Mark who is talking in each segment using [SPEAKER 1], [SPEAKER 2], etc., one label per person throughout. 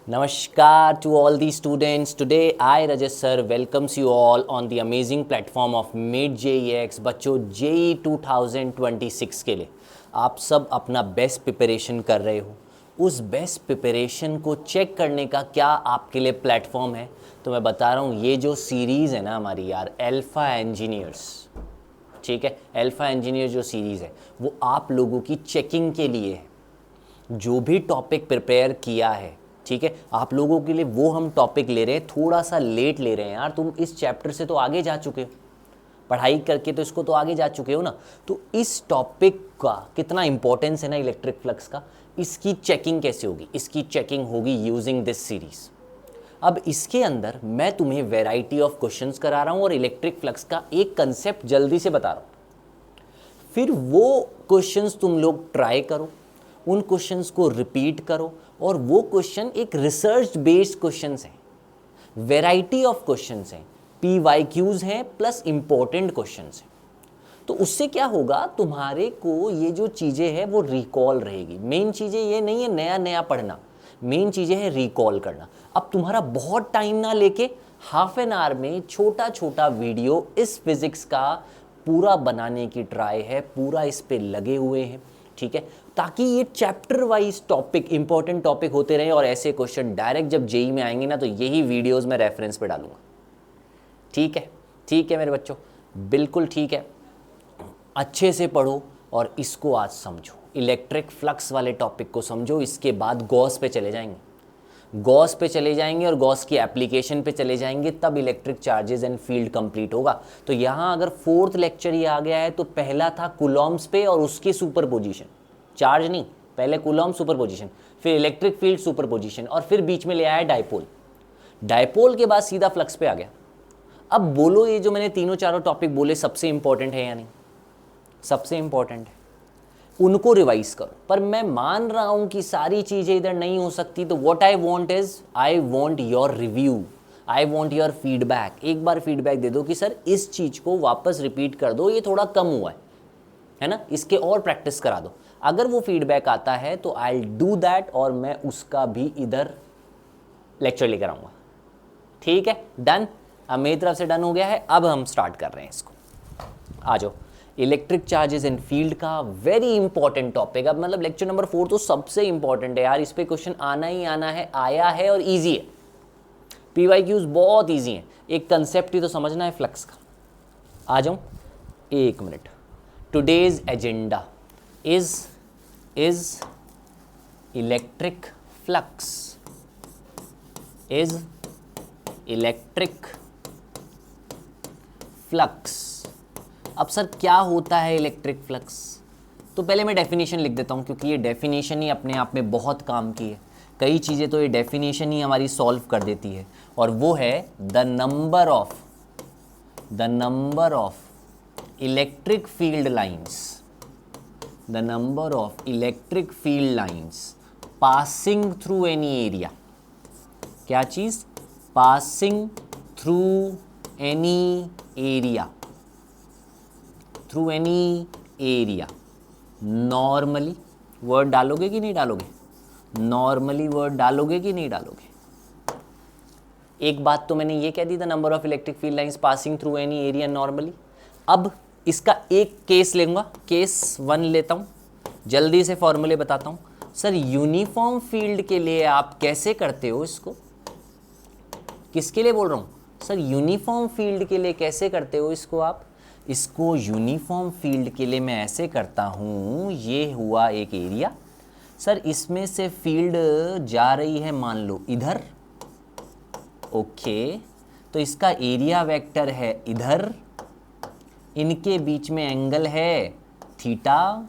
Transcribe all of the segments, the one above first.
[SPEAKER 1] Namaskar to all the students. Today I Rajesh sir welcomes you all on the amazing platform of Mid JEX. बच्चों JEE 2026 के लिए आप सब अपना best preparation कर रहे हो। उस बेस्ट प्रिपरेशन को चेक करने का क्या आपके लिए प्लेटफॉर्म है? तो मैं बता रहा हूँ, ये जो सीरीज़ है ना हमारी यार, अल्फ़ा इंजीनियर्स, ठीक है, अल्फ़ा इंजीनियर जो सीरीज़ है वो आप लोगों की चेकिंग के लिए है। जो भी टॉपिक प्रिपेयर किया है, ठीक है, आप लोगों के लिए वो हम टॉपिक ले रहे हैं। थोड़ा सा लेट ले रहे हैं यार, तुम इस चैप्टर से तो आगे जा चुके हो, पढ़ाई करके तो इसको तो आगे जा चुके हो ना। तो इस टॉपिक का कितना इंपॉर्टेंस है ना इलेक्ट्रिक फ्लक्स का, इसकी चेकिंग कैसे होगी? इसकी चेकिंग होगी यूजिंग दिस सीरीज। अब इसके अंदर मैं तुम्हें वैरायटी ऑफ क्वेश्चंस करा रहा हूँ और इलेक्ट्रिक फ्लक्स का एक कंसेप्ट जल्दी से बता रहा हूँ। फिर वो क्वेश्चंस तुम लोग ट्राई करो, उन क्वेश्चंस को रिपीट करो, और वो क्वेश्चन एक रिसर्च बेस्ड क्वेश्चंस हैं, वैरायटी ऑफ क्वेश्चंस हैं, PYQs हैं प्लस इंपॉर्टेंट क्वेश्चंस हैं। तो उससे क्या होगा, तुम्हारे को ये जो चीज़ें हैं वो रिकॉल रहेगी। मेन चीज़ें ये नहीं है नया नया पढ़ना, मेन चीज़ें है रिकॉल करना। अब तुम्हारा बहुत टाइम ना लेके हाफ एन आवर में छोटा छोटा वीडियो इस फिजिक्स का पूरा बनाने की ट्राई है, पूरा इस पे लगे हुए हैं, ठीक है, ताकि ये chapter wise topic, important topic होते रहे और ऐसे क्वेश्चन डायरेक्ट जब जेई में आएंगे ना तो यही वीडियोस मैं रेफरेंस पे डालूंगा। ठीक है, ठीक है मेरे बच्चों, बिल्कुल ठीक है। अच्छे से पढ़ो और इसको आज समझो, इलेक्ट्रिक फ्लक्स वाले टॉपिक को समझो। इसके बाद गॉस पे चले जाएंगे, गॉस पे चले जाएंगे और गॉस की एप्लीकेशन पे चले जाएंगे, तब electric charges and field complete होगा। तो यहाँ अगर फोर्थ लेक्चर ये आ गया है तो पहला था कूलॉम्स पे और उसके सुपरपोजिशन, चार्ज नहीं, पहले कूलॉम सुपरपोजिशन, फिर इलेक्ट्रिक फील्ड सुपरपोजिशन, और फिर बीच में ले आया डायपोल। डायपोल के बाद सीधा फ्लक्स पे आ गया। अब बोलो, ये जो मैंने तीनों चारों टॉपिक बोले सबसे इंपॉर्टेंट है या नहीं? सबसे इंपॉर्टेंट है, उनको रिवाइज करो। पर मैं मान रहा हूं कि सारी चीजें इधर नहीं हो सकती, तो what I want is, I want your review, I want your feedback. एक बार फीडबैक दे दो कि सर इस चीज को वापस रिपीट कर दो, ये थोड़ा कम हुआ है ना, इसके और प्रैक्टिस करा दो। अगर वो फीडबैक आता है तो आई डू दैट, और मैं उसका भी इधर लेक्चर लेकर आऊंगा। ठीक है, डन। अब मेरी तरफ से डन हो गया है। अब हम स्टार्ट कर रहे हैं इसको। आ जाओ, इलेक्ट्रिक चार्जेस इन फील्ड का वेरी इंपॉर्टेंट टॉपिक। अब मतलब लेक्चर नंबर 4 तो सबसे इंपॉर्टेंट है यार, इस पे क्वेश्चन आना ही आना है, आया है और इजी है। PYQs बहुत इजी है, एक कंसेप्ट ही तो समझना है फ्लक्स का। आ जाऊं, एक minute. Today's agenda is electric flux, is electric flux. अब सर क्या होता है इलेक्ट्रिक फ्लक्स? तो पहले मैं डेफिनेशन लिख देता हूँ, क्योंकि ये डेफिनेशन ही अपने आप में बहुत काम की है। कई चीज़ें तो ये डेफिनेशन ही हमारी सॉल्व कर देती है, और वो है the number of electric field lines, the number of electric field lines passing through any area. क्या चीज़? Passing through any area, through any area. Normally word डालोगे कि नहीं डालोगे? नॉर्मली वर्ड डालोगे कि नहीं डालोगे? एक बात तो मैंने ये कह दी, the number of electric field lines passing through any area normally. अब इसका एक केस लेंगे, केस 1 लेता हूं, जल्दी से फॉर्मूले बताता हूं। सर यूनिफॉर्म फील्ड के लिए आप कैसे करते हो इसको? किसके लिए बोल रहा हूं सर? यूनिफॉर्म फील्ड के लिए कैसे करते हो इसको आप? इसको यूनिफॉर्म फील्ड के लिए मैं ऐसे करता हूँ, ये हुआ एक एरिया सर, इसमें से फील्ड जा रही है मान लो इधर, ओके, तो इसका एरिया वेक्टर है इधर, इनके बीच में एंगल है थीटा,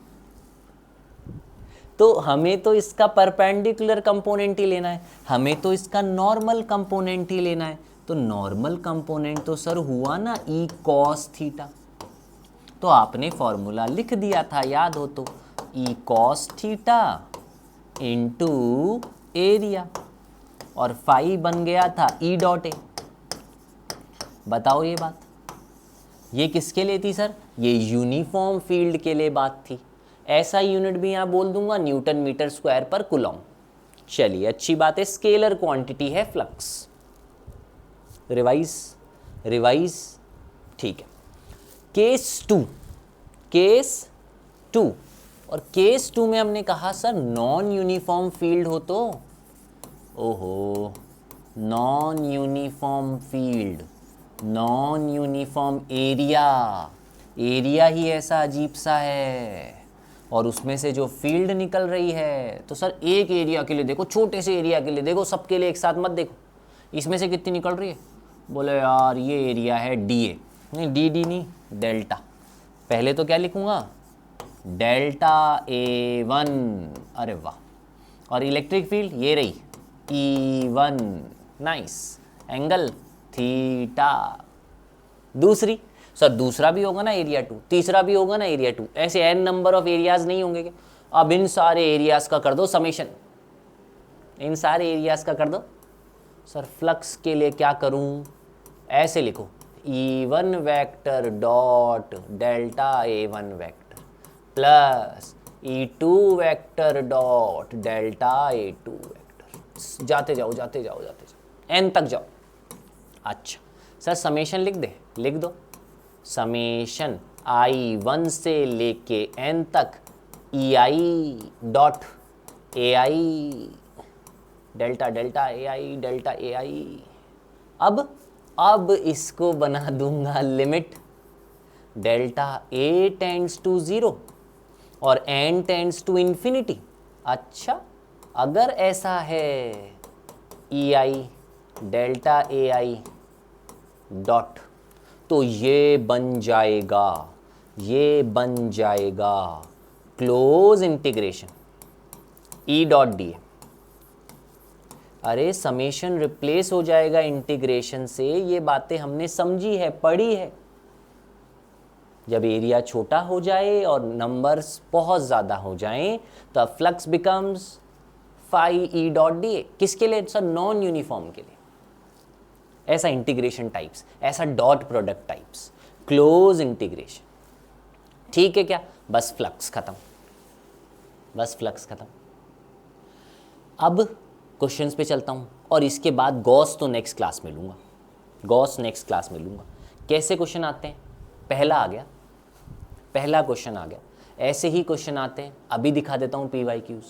[SPEAKER 1] तो हमें तो इसका परपेंडिकुलर कंपोनेंट ही लेना है, हमें तो इसका नॉर्मल कंपोनेंट ही लेना है। तो नॉर्मल कंपोनेंट तो सर हुआ ना ई कॉस थीटा, तो आपने फॉर्मूला लिख दिया था, याद हो तो, E cos theta into area, और फाई बन गया था ई डॉट ए। बताओ ये बात, ये किसके लिए थी सर? ये यूनिफॉर्म फील्ड के लिए बात थी। ऐसा यूनिट भी यहाँ बोल दूंगा, न्यूटन मीटर स्क्वायर पर कूलॉम। चलिए अच्छी बात है, स्केलर क्वांटिटी है फ्लक्स। रिवाइज ठीक है। केस 2 और केस 2 में हमने कहा सर नॉन यूनिफॉर्म फील्ड हो तो, ओहो non uniform field, non uniform area ही ऐसा अजीब सा है और उसमें से जो फील्ड निकल रही है, तो सर एक एरिया के लिए देखो, छोटे से एरिया के लिए देखो, सबके लिए एक साथ मत देखो, इसमें से कितनी निकल रही है। बोले यार ये एरिया है DA, नहीं डी नहीं, डेल्टा। पहले तो क्या लिखूंगा, डेल्टा A1, अरे वाह। और इलेक्ट्रिक फील्ड ये रही E1, नाइस, एंगल थीटा। दूसरी सर दूसरा भी होगा ना एरिया 2, तीसरा भी होगा ना एरिया 2, ऐसे n नंबर ऑफ एरियाज नहीं होंगे क्या? अब इन सारे एरियाज का कर दो समेशन, इन सारे एरियाज का कर दो। सर फ्लक्स के लिए क्या करूं, ऐसे लिखो E1 vector dot delta A1 vector plus E2 vector dot delta A2 vector. जाते जाओ n तक जाओ। अच्छा सर समेशन लिख दो समेशन I1 से लेके n तक EI dot AI delta AI। अब इसको बना दूंगा limit delta A tends to 0 और n टेंड्स टू इन्फिनिटी। अच्छा अगर ऐसा है EI डेल्टा AI डॉट, तो ये बन जाएगा close integration E dot D. अरे समेशन रिप्लेस हो जाएगा इंटीग्रेशन से, ये बातें हमने समझी है, पढ़ी है। जब एरिया छोटा हो जाए और नंबर्स बहुत ज़्यादा हो जाएं तो flux becomes phi E dot D. किसके लिए सर, नॉन यूनिफॉर्म के लिए। ऐसा इंटीग्रेशन टाइप्स, ऐसा dot product types, close integration. ठीक है क्या, बस फ्लक्स खत्म। अब क्वेश्चंस पे चलता हूँ और इसके बाद गॉस तो नेक्स्ट क्लास में लूँगा, कैसे क्वेश्चन आते हैं, पहला क्वेश्चन आ गया। ऐसे ही क्वेश्चन आते हैं, अभी दिखा देता हूँ PYQs।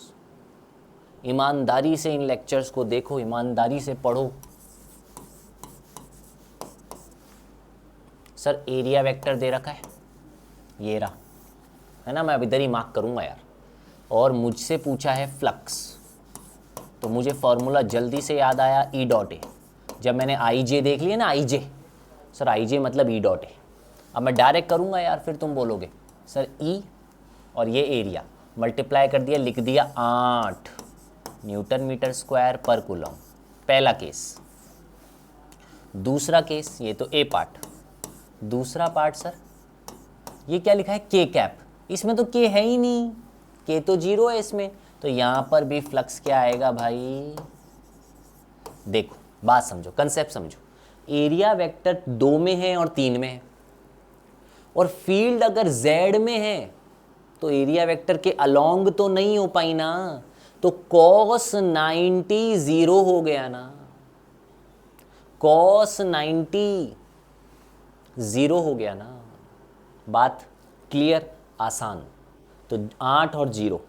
[SPEAKER 1] ईमानदारी से इन लेक्चर्स को देखो, ईमानदारी से पढ़ो। सर एरिया वेक्टर दे रखा है, ये रहा है ना, मैं अब इधर ही मार्क करूँगा यार। और मुझसे पूछा है फ्लक्स, तो मुझे फॉर्मूला जल्दी से याद आया E डॉट ए। जब मैंने IJ देख लिया ना, सर IJ मतलब E डॉट ए। अब मैं डायरेक्ट करूँगा यार, फिर तुम बोलोगे सर E और ये एरिया मल्टीप्लाई कर दिया, लिख दिया 8 न्यूटन मीटर स्क्वायर पर कूलम। पहला केस। दूसरा केस, ये तो A पार्ट। दूसरा पार्ट सर ये क्या लिखा है, K कैप। इसमें तो K है ही नहीं, K तो 0 है इसमें, तो यहाँ पर भी फ्लक्स क्या आएगा भाई। देखो बात समझो, कंसेप्ट समझो। एरिया वेक्टर 2 में है और 3 में है, और फील्ड अगर Z में है तो एरिया वेक्टर के अलोंग तो नहीं हो पाई ना, तो cos 90 0 हो गया ना, cos 90 0 हो गया ना। बात क्लियर, आसान। तो 8 और 0।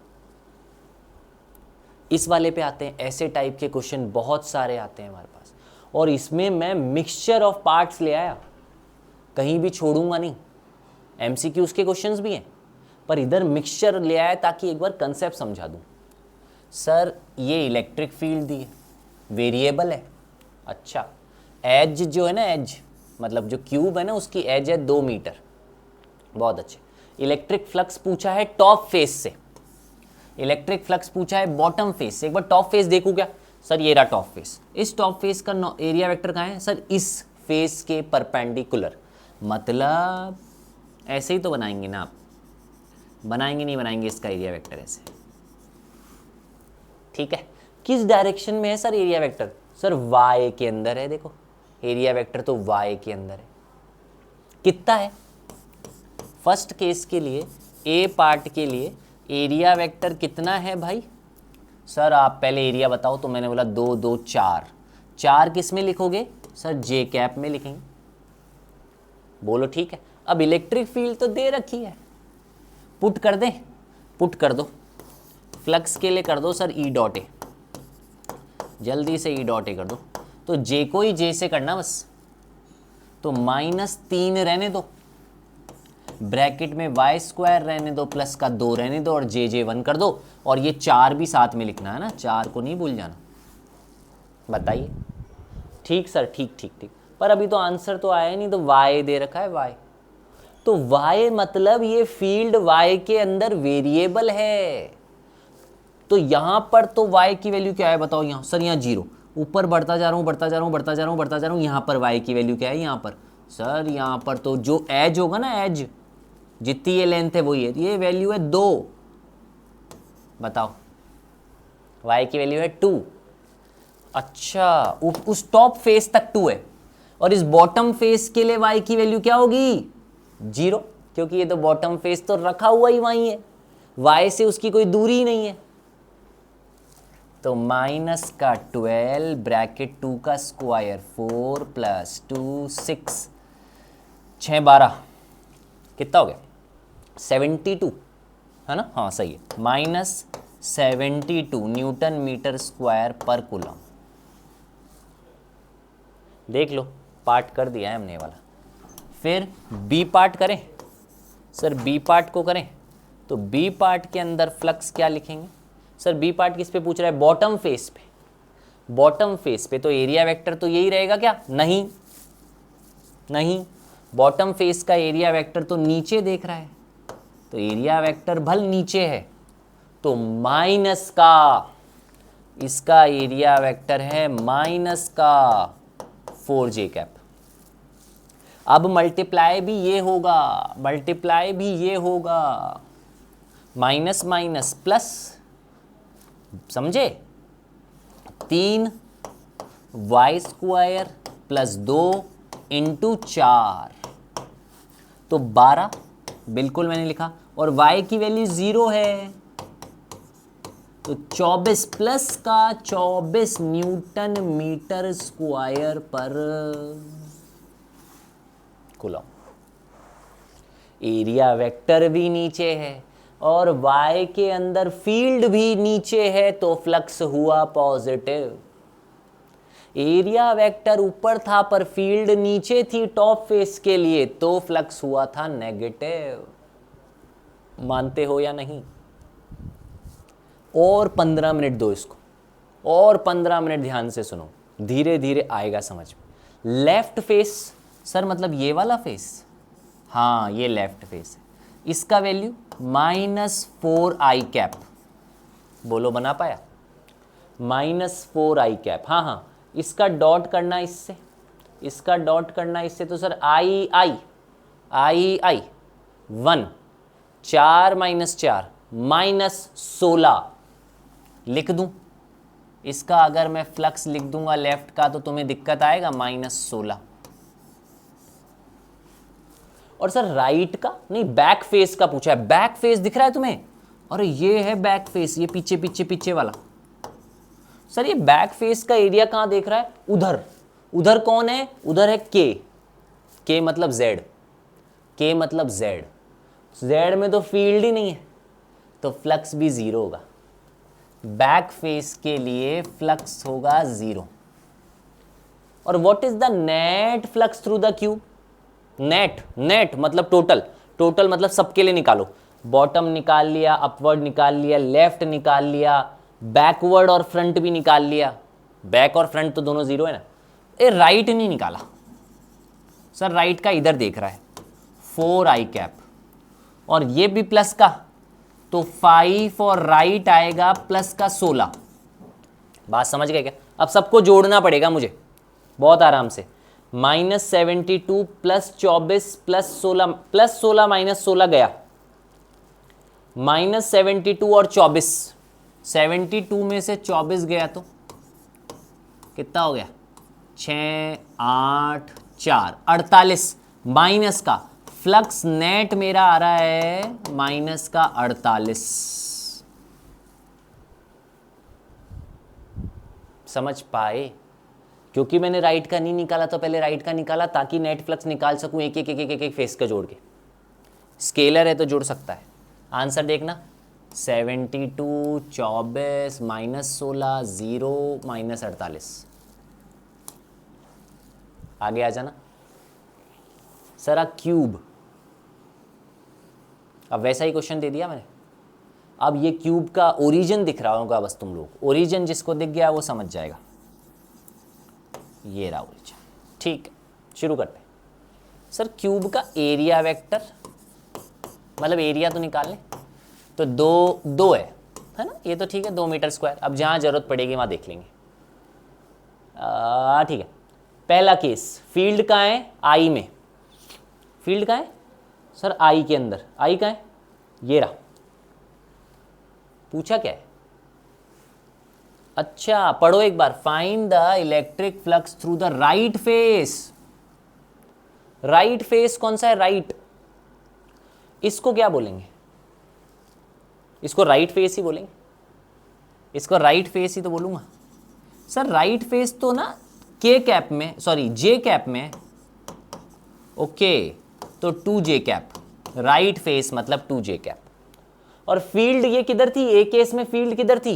[SPEAKER 1] इस वाले पे आते हैं। ऐसे टाइप के क्वेश्चन बहुत सारे आते हैं हमारे पास, और इसमें मैं मिक्सचर ऑफ पार्ट्स ले आया, कहीं भी छोड़ूंगा नहीं। MCQs के क्वेश्चंस भी हैं, पर इधर मिक्सचर ले आया ताकि एक बार कंसेप्ट समझा दूं। सर ये इलेक्ट्रिक फील्ड दी है, वेरिएबल है। अच्छा एज जो है ना, एज मतलब जो क्यूब है ना, उसकी एज है 2 मीटर। बहुत अच्छे। इलेक्ट्रिक फ्लक्स पूछा है टॉप फेस से, इलेक्ट्रिक फ्लक्स पूछा है बॉटम फेस से। एक बार टॉप फेस देखूं क्या, सर ये रहा टॉप फेस। इस टॉप फेस का एरिया वेक्टर कहाँ है सर, इस फेस के परपेंडिकुलर। मतलब ऐसे ही तो बनाएंगे ना आप, बनाएंगे नहीं बनाएंगे इसका एरिया वेक्टर ऐसे, ठीक है। किस डायरेक्शन में है sir area vector, sir y के अंदर है। देखो एरिया वेक्टर तो y के अंदर है। कितना है, फर्स्ट केस के लिए A पार्ट के लिए एरिया वेक्टर कितना है भाई, सर आप पहले एरिया बताओ, तो मैंने बोला 2 2 4। 4 किस में लिखोगे सर? जे कैप में लिखेंगे। बोलो ठीक है। अब इलेक्ट्रिक फील्ड तो दे रखी है, पुट कर दें? पुट कर दो। फ्लक्स के लिए कर दो सर ई डॉट ए, जल्दी से ई डॉट ए कर दो। तो जे को ही जे से करना बस। तो -3 रहने दो, ब्रैकेट में वाई स्क्वायर रहने दो, प्लस का 2 रहने दो, और जे जे 1 कर दो। और ये 4 भी साथ में लिखना है ना, 4 को नहीं भूल जाना। बताइए। ठीक सर, ठीक ठीक ठीक। पर अभी तो आंसर तो आया नहीं, तो वाई दे रखा है, वाई। तो वाई मतलब ये फील्ड वाई के अंदर वेरिएबल है। तो यहां पर तो y की वैल्यू क्या है बताओ? यहाँ सर यहाँ 0, ऊपर बढ़ता जा रहा हूँ, बढ़ता जा रहा हूँ, बढ़ता जा रहा हूँ, बढ़ता जा रहा हूँ। यहाँ पर y की वैल्यू क्या है? यहाँ पर सर, यहाँ पर तो जो एज होगा ना, एज जितनी ये लेंथ है वही है, ये वैल्यू है 2। बताओ, y की वैल्यू है 2। अच्छा, उस टॉप फेस तक 2 है, और इस बॉटम फेस के लिए y की वैल्यू क्या होगी? 0, क्योंकि ये तो बॉटम फेस तो रखा हुआ ही वहीं है, y से उसकी कोई दूरी ही नहीं है। तो माइनस का 12 ब्रैकेट 2 का स्क्वायर 4 + 2 6, 6 12 कितना हो गया? 72 है ना? हाँ सही है, -72 न्यूटन मीटर स्क्वायर पर कूलम। देख लो, पार्ट कर दिया है हमने वाला। फिर बी पार्ट करें सर? बी पार्ट को करें तो बी पार्ट के अंदर फ्लक्स क्या लिखेंगे सर? बी पार्ट किस पे पूछ रहा है? बॉटम फेस पे। बॉटम फेस पे तो एरिया वेक्टर तो यही रहेगा क्या? नहीं नहीं, बॉटम फेस का एरिया वेक्टर तो नीचे देख रहा है, तो एरिया वेक्टर भल नीचे है, तो माइनस का, इसका एरिया वेक्टर है माइनस का 4j कैप। अब मल्टीप्लाई भी ये होगा, मल्टीप्लाई भी ये होगा, माइनस माइनस प्लस, समझे? 3 वाई स्क्वायर प्लस 2 इंटू 4, तो 12 बिल्कुल मैंने लिखा, और y की वैल्यू 0 है, तो 24 प्लस का 24 न्यूटन मीटर स्क्वायर पर कूलम। एरिया वेक्टर भी नीचे है और y के अंदर फील्ड भी नीचे है, तो फ्लक्स हुआ पॉजिटिव। एरिया वेक्टर ऊपर था पर फील्ड नीचे थी टॉप फेस के लिए, तो फ्लक्स हुआ था नेगेटिव। मानते हो या नहीं? और 15 मिनट दो इसको, और 15 मिनट ध्यान से सुनो, धीरे धीरे आएगा समझ में। लेफ्ट फेस सर मतलब ये वाला फेस? हाँ ये लेफ्ट फेस है, इसका वैल्यू -4i कैप। बोलो बना पाया? -4i cap. हाँ हाँ, इसका डॉट करना इससे, इसका डॉट करना इससे, तो सर आई 1, 4 - 4 -16 लिख दूं। इसका अगर मैं फ्लक्स लिख दूंगा लेफ्ट का, तो तुम्हें दिक्कत आएगा? -16। और सर राइट का नहीं, बैक फेस का पूछा है। बैक फेस दिख रहा है तुम्हें? अरे ये है बैक फेस, ये पीछे पीछे पीछे वाला। सर ये बैक फेस का एरिया कहां देख रहा है? उधर। उधर कौन है? उधर है के मतलब जेड, के मतलब जेड। जेड में तो फील्ड ही नहीं है, तो फ्लक्स भी 0 होगा। बैक फेस के लिए फ्लक्स होगा 0। और what is the net flux through the cube? Net मतलब टोटल मतलब सबके लिए निकालो। बॉटम निकाल लिया, अपवर्ड निकाल लिया, लेफ्ट निकाल लिया, बैकवर्ड और फ्रंट भी निकाल लिया। बैक और फ्रंट तो दोनों 0 है ना। ए राइट नहीं निकाला सर, राइट का इधर देख रहा है, 4i कैप। और ये भी प्लस का, तो 5 और राइट आएगा प्लस का 16। बात समझ गए क्या? अब सबको जोड़ना पड़ेगा मुझे बहुत आराम से। -72 + 24 + 16, +16 -16 गया, -72 और 24, 72 में से 24 गया तो कितना हो गया? 6 8 4 48, माइनस का फ्लक्स नेट मेरा आ रहा है -48। समझ पाए? क्योंकि मैंने राइट का नहीं निकाला तो पहले राइट का निकाला ताकि नेट फ्लक्स निकाल सकूं एक एक एक एक एक, एक फेस का जोड़ के। स्केलर है तो जुड़ सकता है। आंसर देखना 72, 24, -16, 0, -48। आगे आ जाना। सर आ क्यूब, अब वैसा ही क्वेश्चन दे दिया मैंने। अब ये क्यूब का ओरिजिन दिख रहा होगा बस तुम लोग, ओरिजिन जिसको दिख गया वो समझ जाएगा। ये रहा ओरिजिन, ठीक है। शुरू करते हैं। सर क्यूब का एरिया वेक्टर, मतलब एरिया तो निकाल लें, तो दो है ना, ये तो ठीक है, 2 मीटर स्क्वायर। अब जहाँ जरूरत पड़ेगी वहाँ देख लेंगे। ठीक है। पहला केस, फील्ड कहाँ है? आई में। फील्ड कहाँ है सर? आई के अंदर। आई कहाँ है? ये रहा। पूछा क्या है? अच्छा पढ़ो एक बार। Find the electric flux through the right face. Right face कौन सा है? राइट। इसको क्या बोलेंगे? इसको राइट फेस ही बोलेंगे। इसको राइट फेस ही तो बोलूंगा। सर राइट फेस तो ना के कैप में, सॉरी जे कैप में। ओके, तो 2j कैप। राइट फेस मतलब 2j कैप। और फील्ड ये किधर थी? ए केस में फील्ड किधर थी?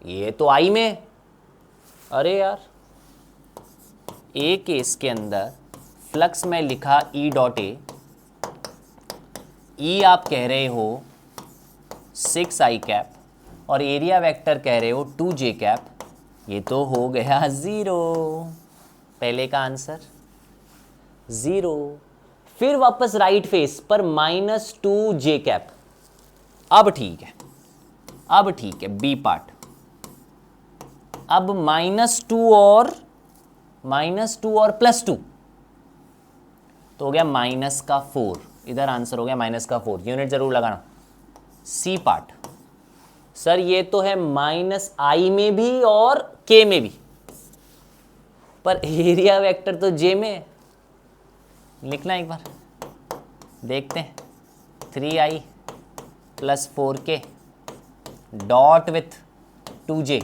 [SPEAKER 1] ये तो आई में। अरे यार, ए केस के अंदर फ्लक्स में लिखा ई डॉट ए, ई आप कह रहे हो 6i कैप, और एरिया वेक्टर कह रहे हो 2j कैप। ये तो हो गया 0। पहले का आंसर 0। फिर वापस राइट फेस पर -2j कैप। अब ठीक है, अब ठीक है। बी पार्ट, अब -2 और +2 तो हो गया -4। इधर आंसर हो गया -4। यूनिट जरूर लगाना। सी पार्ट, सर ये तो है -i में भी और k में भी, पर एरिया वेक्टर तो j में है। लिखना एक बार, देखते हैं। 3i + 4k dot with 2j।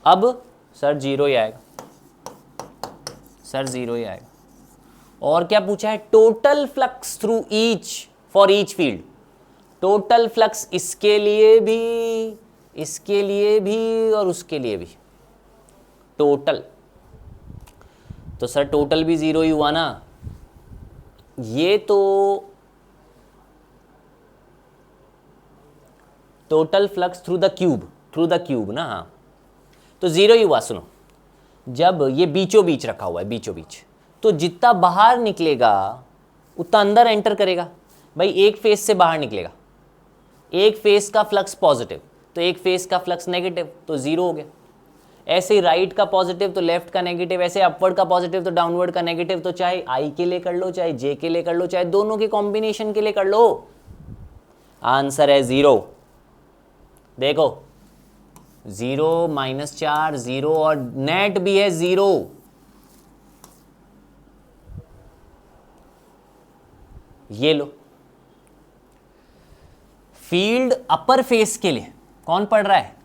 [SPEAKER 1] अब सर 0 ही आएगा। सर 0 ही आएगा। और क्या पूछा है? Total flux through each, for each field. Total flux इसके लिए भी, इसके लिए भी और उसके लिए भी। टोटल, तो सर टोटल भी 0 ही हुआ ना। ये तो total flux through the cube ना। हाँ, तो 0 ही हुआ। सुनो, जब ये बीचों बीच रखा हुआ है, बीचों बीच, तो जितना बाहर निकलेगा उतना अंदर एंटर करेगा। भाई एक फेस से बाहर निकलेगा, एक फेस का फ्लक्स पॉजिटिव तो एक फेस का फ्लक्स नेगेटिव, तो 0 हो गया। ऐसे ही राइट का पॉजिटिव तो लेफ्ट का नेगेटिव, ऐसे अपवर्ड का पॉजिटिव तो डाउनवर्ड का नेगेटिव। तो चाहे आई के लिए कर लो, चाहे जे के लिए कर लो, चाहे दोनों के कॉम्बिनेशन के लिए कर लो, आंसर है 0। देखो 0 -4 0 और नेट भी है 0। ये लो, फील्ड अपर फेस के लिए कौन पढ़ रहा है?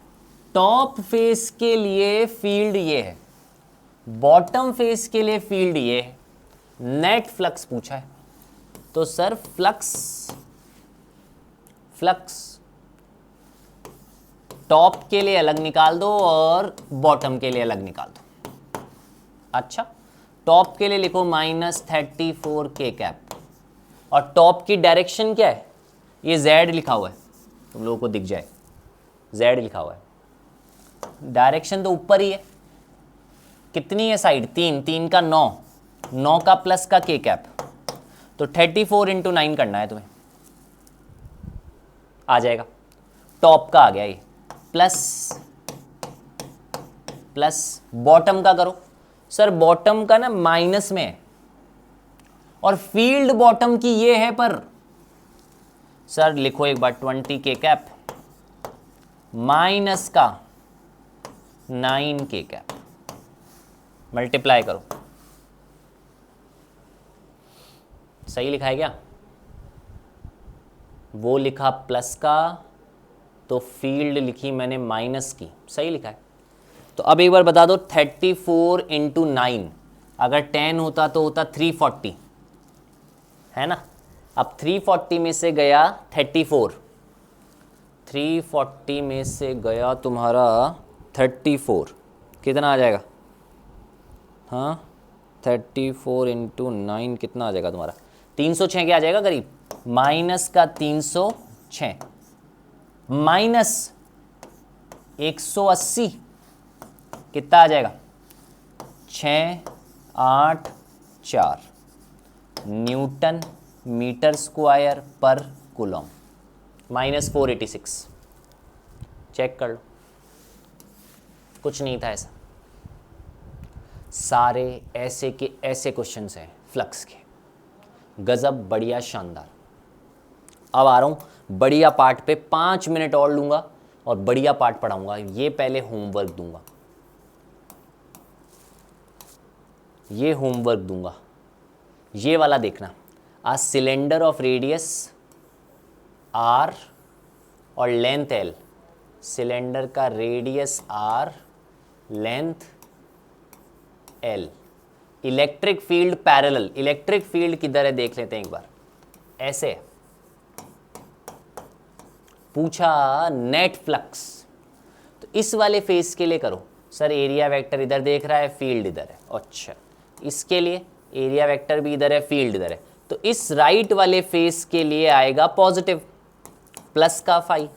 [SPEAKER 1] टॉप फेस के लिए फील्ड ये है, बॉटम फेस के लिए फील्ड ये है। नेट फ्लक्स पूछा है, तो सर फ्लक्स टॉप के लिए अलग निकाल दो और बॉटम के लिए अलग निकाल दो। अच्छा, टॉप के लिए लिखो -34k कैप, और टॉप की डायरेक्शन क्या है? ये z लिखा हुआ है, तुम लोगों को दिख जाए, z लिखा हुआ है। डायरेक्शन तो ऊपर ही है। कितनी है साइड? 3 का 9 का प्लस का k कैप, तो 34 × 9 करना है तुम्हें, आ जाएगा। टॉप का आ गया ये, प्लस बॉटम का करो। सर बॉटम का ना माइनस में है, और फील्ड बॉटम की ये है, पर सर लिखो एक बार 20k कैप माइनस का 9k कैप, मल्टीप्लाई करो। सही लिखा है क्या? वो लिखा प्लस का तो फील्ड लिखी मैंने माइनस की, सही लिखा है। तो अब एक बार बता दो 34 इंटू 9 अगर 10 होता तो होता 340, है ना। अब 340 में से गया 34, 340 में से गया तुम्हारा 34, कितना आ जाएगा? हाँ 34 इंटू 9 कितना आ जाएगा तुम्हारा? 306 क्या आ जाएगा करीब, माइनस का 306 माइनस 180 कितना आ जाएगा? 684 न्यूटन मीटर स्क्वायर पर कूलम, माइनस 486। चेक कर लो, कुछ नहीं था ऐसा। सारे ऐसे के ऐसे क्वेश्चंस हैं फ्लक्स के, गजब, बढ़िया, शानदार। अब आ रहा हूँ बढ़िया पार्ट पे, 5 मिनट और लूँगा और बढ़िया पार्ट पढ़ाऊँगा। ये पहले होमवर्क दूंगा, ये होमवर्क दूंगा, ये वाला देखना। A cylinder of radius R और लेंथ एल, सिलेंडर का radius R, length L, electric field parallel. Electric field किधर है देख लेते हैं एक बार। ऐसे है, पूछा नेट फ्लक्स, तो इस वाले फेस के लिए करो सर, एरिया वेक्टर इधर देख रहा है, फील्ड इधर है। अच्छा, इसके लिए एरिया वेक्टर भी इधर है, फील्ड इधर है, तो इस राइट वाले फेस के लिए आएगा पॉजिटिव प्लस का फाई,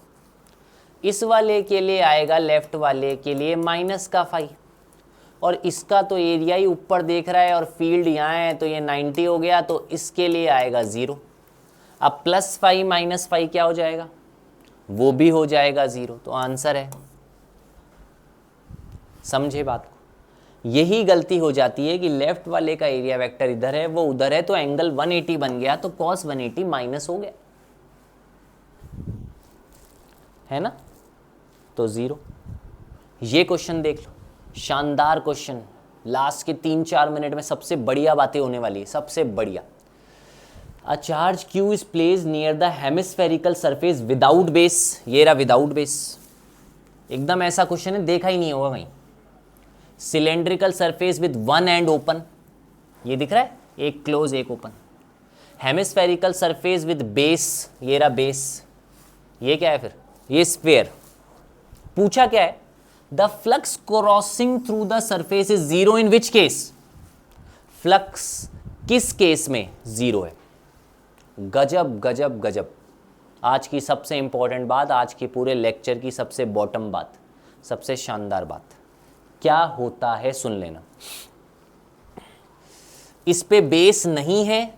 [SPEAKER 1] इस वाले के लिए आएगा लेफ्ट वाले के लिए माइनस का फाई, और इसका तो एरिया ही ऊपर देख रहा है और फील्ड यहाँ है, तो ये 90 हो गया, तो इसके लिए आएगा 0। अब प्लस फाई माइनस फाई क्या हो जाएगा? वो भी हो जाएगा 0, तो आंसर है। समझे बात को? यही गलती हो जाती है कि लेफ्ट वाले का एरिया वेक्टर इधर है, वो उधर है, तो एंगल 180 बन गया, तो cos 180 माइनस हो गया, है ना, तो 0। ये क्वेश्चन देख लो, शानदार क्वेश्चन। लास्ट के 3-4 मिनट में सबसे बढ़िया बातें होने वाली है, सबसे बढ़िया। A charge Q is place near the hemispherical surface without base, ये रहा विदाउट बेस, एकदम ऐसा क्वेश्चन है, देखा ही नहीं होगा कहीं। Cylindrical surface with one and open, ये दिख रहा है, एक क्लोज एक open. Hemispherical surface with base, ये रहा बेस, ये क्या है फिर? ये स्फीयर। पूछा क्या है? The flux crossing through the surface is 0 in which case? Flux किस केस में 0 है? गजब गजब गजब। आज की सबसे इंपॉर्टेंट बात, आज के पूरे लेक्चर की सबसे बॉटम बात, सबसे शानदार बात क्या होता है, सुन लेना। इस पे बेस नहीं है।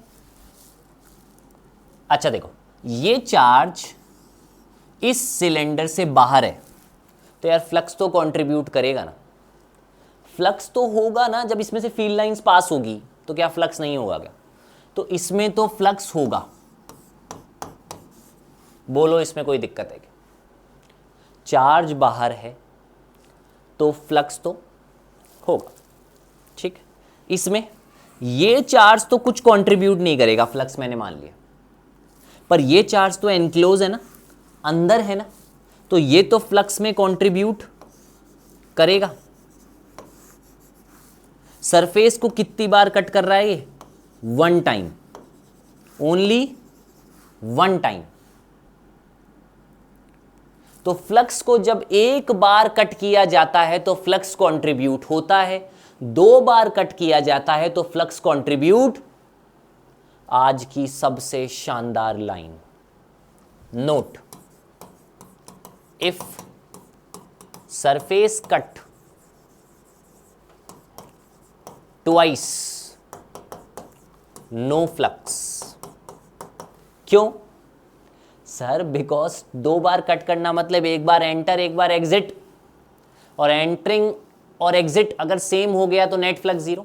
[SPEAKER 1] अच्छा देखो, ये चार्ज इस सिलेंडर से बाहर है, तो यार फ्लक्स तो कंट्रीब्यूट करेगा ना, फ्लक्स तो होगा ना। जब इसमें से फील्ड लाइंस पास होगी तो क्या फ्लक्स नहीं होगा क्या? तो इसमें तो फ्लक्स होगा, बोलो इसमें कोई दिक्कत है क्या? चार्ज बाहर है तो फ्लक्स तो होगा, ठीक है। इसमें ये चार्ज तो कुछ कंट्रीब्यूट नहीं करेगा, फ्लक्स मैंने मान लिया, पर ये चार्ज तो एनक्लोज है ना, अंदर है ना, तो ये तो फ्लक्स में कंट्रीब्यूट करेगा। सरफेस को कितनी बार कट कर रहा है ये? 1 टाइम, ओनली 1 टाइम। तो फ्लक्स को जब एक बार कट किया जाता है तो फ्लक्स कंट्रीब्यूट होता है, 2 बार कट किया जाता है तो फ्लक्स कंट्रीब्यूट। आज की सबसे शानदार line, note, if surface cut twice no flux. क्यों सर? बिकॉज 2 बार कट करना मतलब एक बार एंटर एक बार एग्जिट, और एंटरिंग और एग्जिट अगर सेम हो गया तो नेट फ्लक्स 0।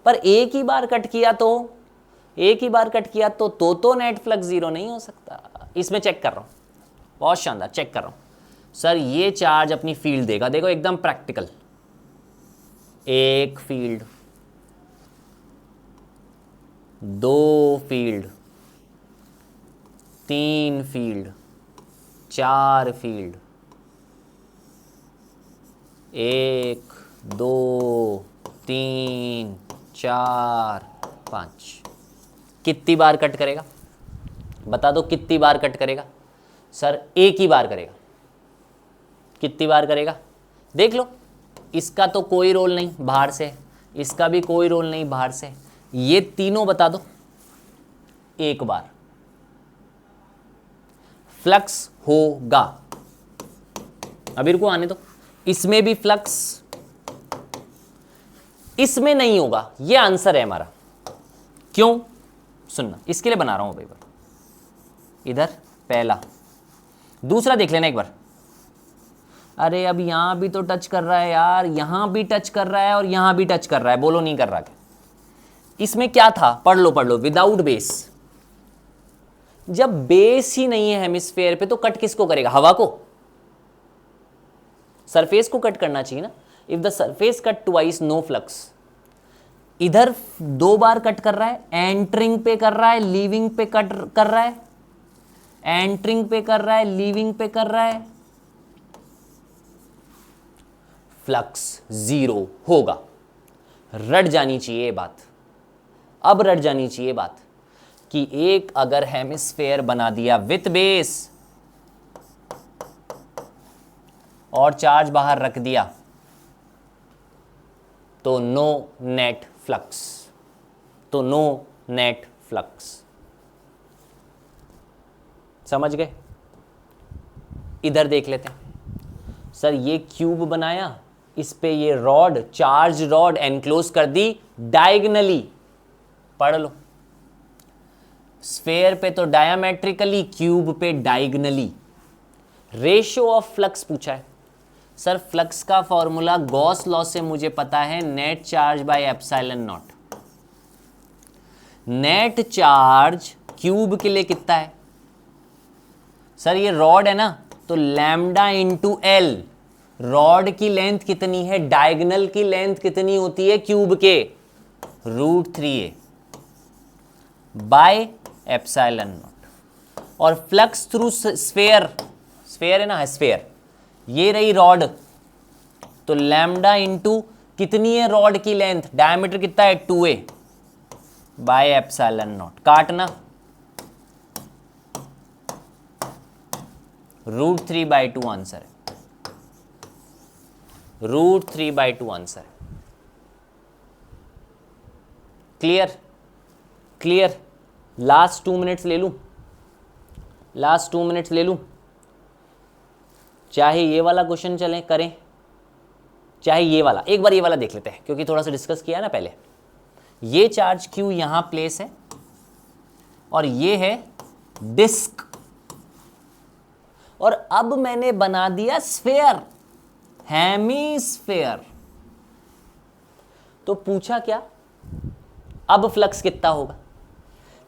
[SPEAKER 1] पर एक ही बार कट किया तो, एक ही बार कट किया तो नेट फ्लक्स 0 नहीं हो सकता। इसमें चेक कर रहा हूं, बहुत शानदार, चेक कर रहा हूं सर। ये चार्ज अपनी फील्ड देगा, देखो एकदम प्रैक्टिकल। एक फील्ड, 2 फील्ड, 3 फील्ड, 4 फील्ड, 1 2 3 4 5। कितनी बार कट करेगा बता दो, कितनी बार कट करेगा? सर एक ही बार करेगा। कितनी बार करेगा देख लो। इसका तो कोई रोल नहीं बाहर से, इसका भी कोई रोल नहीं बाहर से, ये तीनों बता दो एक बार फ्लक्स होगा। अभी रुको आने दो। इसमें भी फ्लक्स, इसमें नहीं होगा, ये आंसर है हमारा। क्यों? सुनना, इसके लिए बना रहा हूं पेपर। इधर पहला, दूसरा देख लेना एक बार। अरे अब यहां भी तो टच कर रहा है यार, यहां भी टच कर रहा है और यहां भी टच कर रहा है, बोलो नहीं कर रहा क्या? इसमें क्या था? पढ़ लो, विदाउट बेस। जब बेस ही नहीं है हेमिस्फेयर पे तो कट किसको करेगा? हवा को? सरफेस को कट करना चाहिए ना। If the surface cut twice no flux. इधर 2 बार कट कर रहा है, एंटरिंग पे कर रहा है, लीविंग पे कट कर रहा है, एंटरिंग पे कर रहा है, लीविंग पे कर रहा है, फ्लक्स 0 होगा। रट जानी चाहिए ये बात, अब रट जानी चाहिए बात कि एक अगर हेमिस्फेयर बना दिया विथ बेस और चार्ज बाहर रख दिया तो नो नेट फ्लक्स, तो नो नेट फ्लक्स। समझ गए? इधर देख लेते हैं। सर ये क्यूब बनाया, इस पे ये रॉड, चार्ज रॉड एनक्लोज कर दी डायगनली। पढ़ लो, स्फेयर पे तो डायमेट्रिकली, क्यूब पे डायगनली। रेशियो ऑफ फ्लक्स पूछा है। सर फ्लक्स का फॉर्मूला गॉस लॉ से मुझे पता है, net charge by epsilon not. Net charge cube के लिए कितना है? सर ये रॉड है ना, तो लैम्डा इंटू एल। रॉड की लेंथ कितनी है? डायगनल की लेंथ कितनी होती है क्यूब के? √3a by epsilon not. और फ्लक्स थ्रू स्फेयर, स्फेयर है ना, स्फेयर, ये रही रॉड, तो लैम्डा इंटू कितनी है रॉड की लेंथ? डायमीटर कितना है? 2a by epsilon not. काटना, √3/2 आंसर है। √3/2 आंसर है। क्लियर? क्लियर? लास्ट 2 मिनट्स ले लूं, लास्ट 2 मिनट्स ले लूं, चाहे ये वाला क्वेश्चन चलें करें, चाहे ये वाला। एक बार ये वाला देख लेते हैं क्योंकि थोड़ा सा डिस्कस किया ना पहले। ये चार्ज क्यू यहां प्लेस है और ये है डिस्क, और अब मैंने बना दिया स्फेयर, हेमिस्फेयर। तो पूछा क्या? अब फ्लक्स कितना होगा?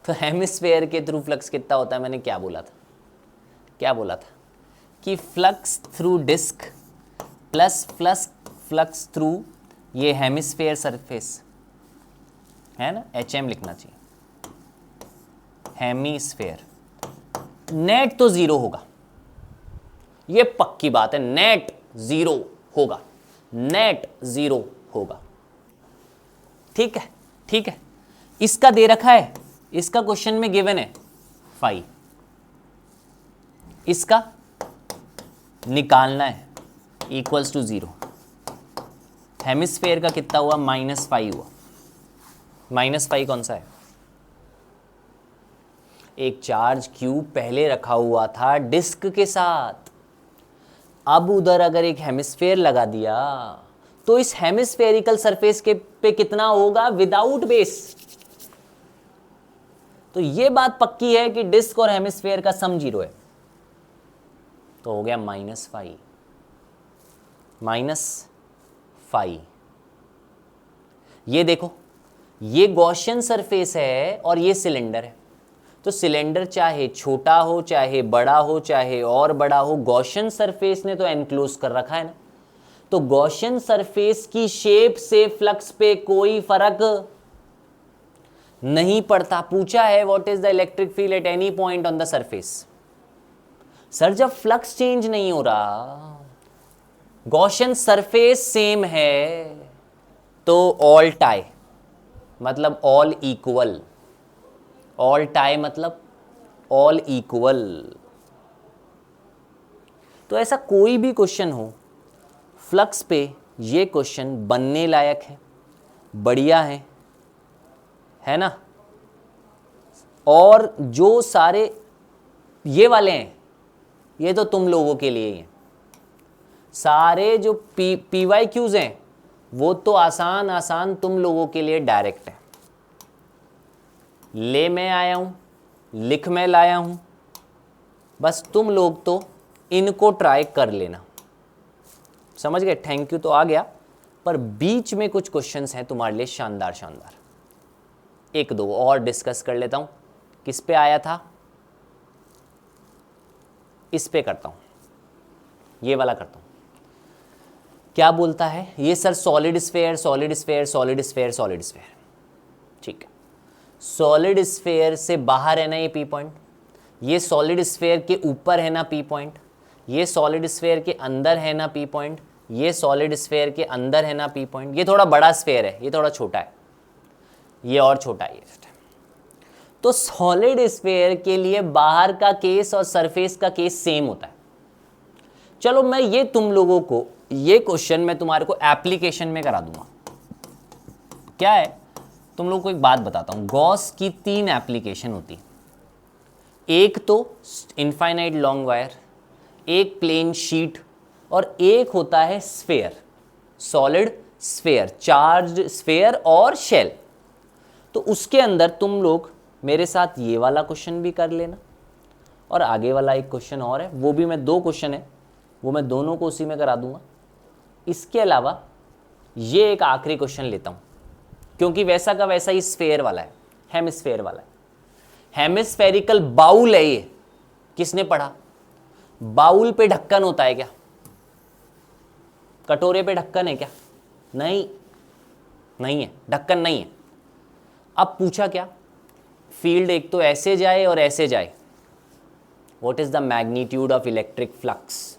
[SPEAKER 1] तो हेमिस्फेयर के थ्रू फ्लक्स कितना होता है? मैंने क्या बोला था? क्या बोला था कि flux through disc plus flux through ये हेमिस्फेयर सरफेस है ना, HM लिखना चाहिए, हेमिस्फेयर। नेट तो 0 होगा, ये पक्की बात है, नेट 0 होगा, नेट 0 होगा। ठीक है, ठीक है। इसका दे रखा है, इसका क्वेश्चन में गिवन है फाई, इसका निकालना है इक्वल्स टू 0। हेमिस्फेयर का कितना हुआ? -5 हुआ। -5 कौन सा है? एक चार्ज क्यूब पहले रखा हुआ था डिस्क के साथ, अब उधर अगर एक हेमिस्फेयर लगा दिया तो इस हेमिस्फेरिकल सरफेस के पे कितना होगा विदाउट बेस? तो ये बात पक्की है कि डिस्क और हेमिस्फेयर का सम 0 है, तो हो गया -5। -5। ये देखो, ये गॉसियन सरफेस है और ये सिलेंडर है, तो सिलेंडर चाहे छोटा हो, चाहे बड़ा हो, चाहे और बड़ा हो, गॉसियन सरफेस ने तो एनक्लोज कर रखा है ना। तो गॉसियन सरफेस की शेप से फ्लक्स पे कोई फर्क नहीं पड़ता। पूछा है what is the electric field at any point on the surface, sir जब फ्लक्स चेंज नहीं हो रहा, गॉसियन सरफेस सेम है, तो ऑल टाई मतलब ऑल इक्वल, ऑल टाई मतलब ऑल इक्वल। तो ऐसा कोई भी क्वेश्चन हो फ्लक्स पे, ये क्वेश्चन बनने लायक है, बढ़िया है ना। और जो सारे ये वाले हैं, ये तो तुम लोगों के लिए ही हैं। सारे जो पीवाई क्यूज हैं वो तो आसान आसान तुम लोगों के लिए डायरेक्ट है। ले मैं आया हूं, लिख मैं लाया हूं, बस तुम लोग तो इनको ट्राई कर लेना। समझ गए? थैंक यू तो आ गया, पर बीच में कुछ क्वेश्चंस हैं तुम्हारे लिए शानदार शानदार। एक दो और डिस्कस कर लेता हूं। किस पे आया था? इस पे करता हूं, ये वाला करता हूं। क्या बोलता है ये sir? Solid sphere, solid sphere, solid sphere, solid sphere. ठीक है, सॉलिड स्फेयर से बाहर है ना ये पी पॉइंट, ये सॉलिड स्फेयर के ऊपर है ना पी पॉइंट, ये सॉलिड स्फेयर के अंदर है ना पी पॉइंट, ये सॉलिड स्फेयर के अंदर है ना पी पॉइंट। ये थोड़ा बड़ा स्फेयर है, ये थोड़ा छोटा है, ये और छोटा है। तो सॉलिड स्फेयर के लिए बाहर का केस और सरफेस का केस सेम होता है। चलो मैं ये तुम लोगों को ये क्वेश्चन मैं तुम्हारे को एप्लीकेशन में करा दूंगा। क्या है? तुम लोगों को एक बात बताता हूं, गॉस की 3 एप्लीकेशन होती। एक तो इनफाइनाइट लॉन्ग वायर, एक प्लेन शीट, और एक होता है sphere, solid sphere, charged sphere और शेल। तो उसके अंदर तुम लोग मेरे साथ ये वाला क्वेश्चन भी कर लेना, और आगे वाला एक क्वेश्चन और है, वो भी मैं 2 क्वेश्चन है, वो मैं दोनों को उसी में करा दूंगा। इसके अलावा ये एक आखिरी क्वेश्चन लेता हूं, क्योंकि वैसा का वैसा ही स्फेयर वाला है, हेमिस्फेयर वाला है। हेमिस्फेरिकल बाउल है ये। किसने पढ़ा? बाउल पे ढक्कन होता है क्या? कटोरे पे ढक्कन है क्या? नहीं, नहीं है, ढक्कन नहीं है। अब पूछा क्या? फील्ड एक तो ऐसे जाए और ऐसे जाए। What is the magnitude of electric flux?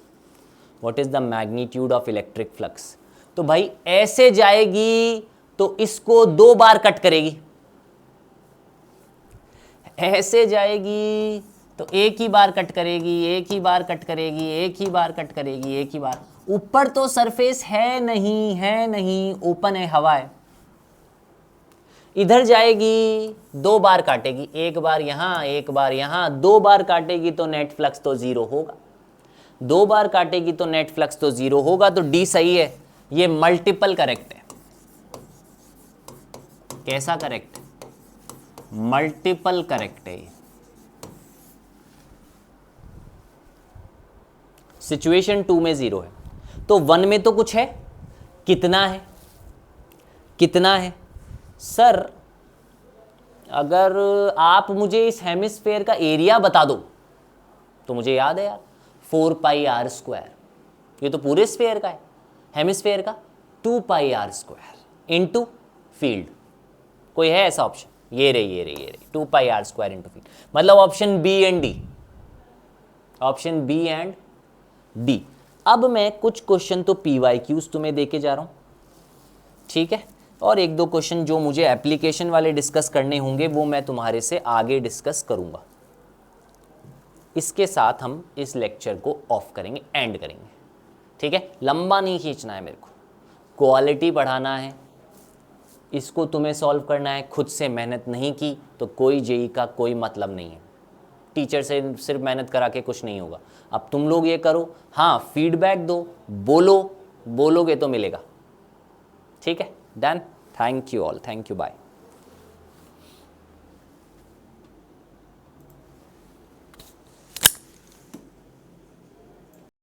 [SPEAKER 1] What is the magnitude of electric flux? तो भाई ऐसे जाएगी तो इसको 2 बार कट करेगी, ऐसे जाएगी तो एक ही बार कट करेगी, एक ही बार कट करेगी, एक ही बार कट करेगी, एक ही बार। ऊपर तो सरफेस है नहीं, है नहीं, ओपन है, हवा है। इधर जाएगी 2 बार काटेगी, एक बार यहां, एक बार यहां, 2 बार काटेगी तो नेट फ्लक्स तो 0 होगा। 2 बार काटेगी तो नेट फ्लक्स तो 0 होगा। तो डी सही है, ये मल्टीपल करेक्ट है। कैसा करेक्ट? मल्टीपल करेक्ट है। सिचुएशन 2 में 0 है, तो 1 में तो कुछ है। कितना है? कितना है सर? अगर आप मुझे इस हेमिस्फेयर का एरिया बता दो तो मुझे याद है यार, 4 पाई आर स्क्वायर। ये तो पूरे स्फेयर का है, हेमिस्फेयर का 2 pi R square into field. कोई है ऐसा ऑप्शन? ये रही 2 pi R square into field, मतलब option B and D, option B and D. अब मैं कुछ क्वेश्चन तो पीवाई क्यूज तुम्हें देके जा रहा हूं, ठीक है, और 1-2 क्वेश्चन जो मुझे एप्लीकेशन वाले डिस्कस करने होंगे वो मैं तुम्हारे से आगे डिस्कस करूंगा। इसके साथ हम इस लेक्चर को ऑफ करेंगे, एंड करेंगे, ठीक है। लंबा नहीं खींचना है मेरे को, क्वालिटी बढ़ाना है, इसको तुम्हें सॉल्व करना है। खुद से मेहनत नहीं की तो कोई जेई का कोई मतलब नहीं है। टीचर से सिर्फ मेहनत करा के कुछ नहीं होगा। अब तुम लोग ये करो, हाँ फीडबैक दो, बोलोगे तो मिलेगा, ठीक है। Done. Thank you all, thank you, bye.